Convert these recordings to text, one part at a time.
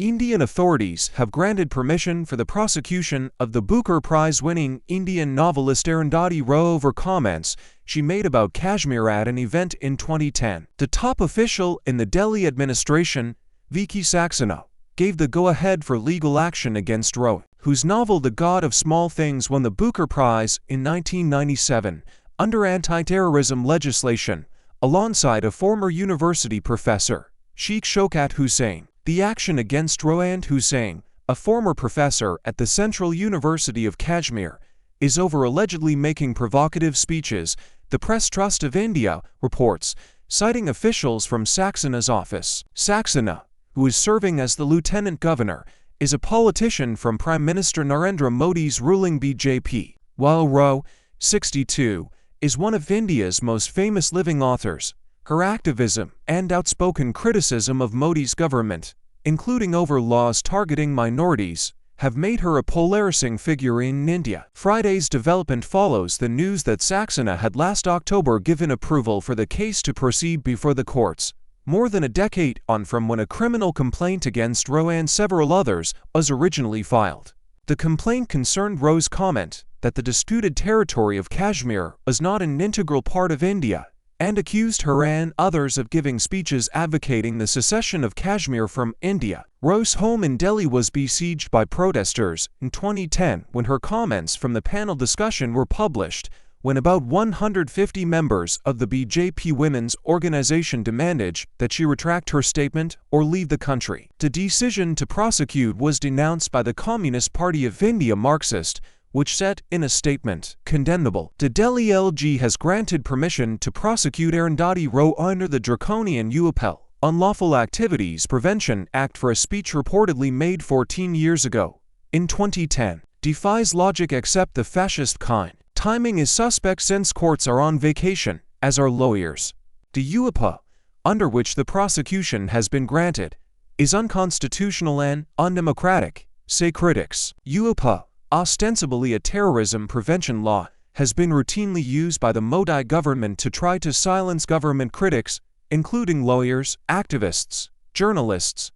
Indian authorities have granted permission for the prosecution of the Booker Prize-winning Indian novelist Arundhati Roy over comments she made about Kashmir at an event in 2010. The top official in the Delhi administration, Vicky Saxena, gave the go-ahead for legal action against Roy, whose novel The God of Small Things won the Booker Prize in 1997 under anti-terrorism legislation, alongside a former university professor, Sheikh Shaukat Hussain. The action against Roy and Hussain, a former professor at the Central University of Kashmir, is over allegedly making provocative speeches, the Press Trust of India reports, citing officials from Saxena's office. Saxena, who is serving as the Lieutenant Governor, is a politician from Prime Minister Narendra Modi's ruling BJP, while Roy, 62, is one of India's most famous living authors. Her activism and outspoken criticism of Modi's government, including over laws targeting minorities, have made her a polarizing figure in India. Friday's development follows the news that Saxena had last October given approval for the case to proceed before the courts, more than a decade on from when a criminal complaint against Roy and several others was originally filed. The complaint concerned Roy's comment that the disputed territory of Kashmir was not an integral part of India, and accused her and others of giving speeches advocating the secession of Kashmir from India. Roy's home in Delhi was besieged by protesters in 2010 when her comments from the panel discussion were published, when about 150 members of the BJP women's organization demanded that she retract her statement or leave the country. The decision to prosecute was denounced by the Communist Party of India Marxist, which said in a statement, "Condemnable." The Delhi LG has granted permission to prosecute Arundhati Roy under the draconian UPL, Unlawful Activities Prevention Act for a speech reportedly made 14 years ago. In 2010, defies logic except the fascist kind. Timing is suspect since courts are on vacation, as are lawyers. The UPL, under which the prosecution has been granted, is unconstitutional and undemocratic, say critics. UPL, ostensibly a terrorism prevention law, has been routinely used by the Modi government to try to silence government critics, including lawyers, activists, journalists,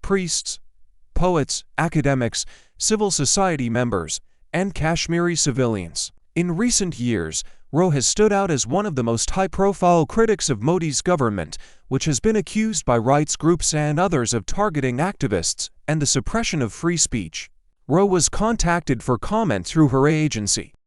priests, poets, academics, civil society members, and Kashmiri civilians. In recent years, Roy has stood out as one of the most high-profile critics of Modi's government, which has been accused by rights groups and others of targeting activists and the suppression of free speech. Roy was contacted for comment through her agency,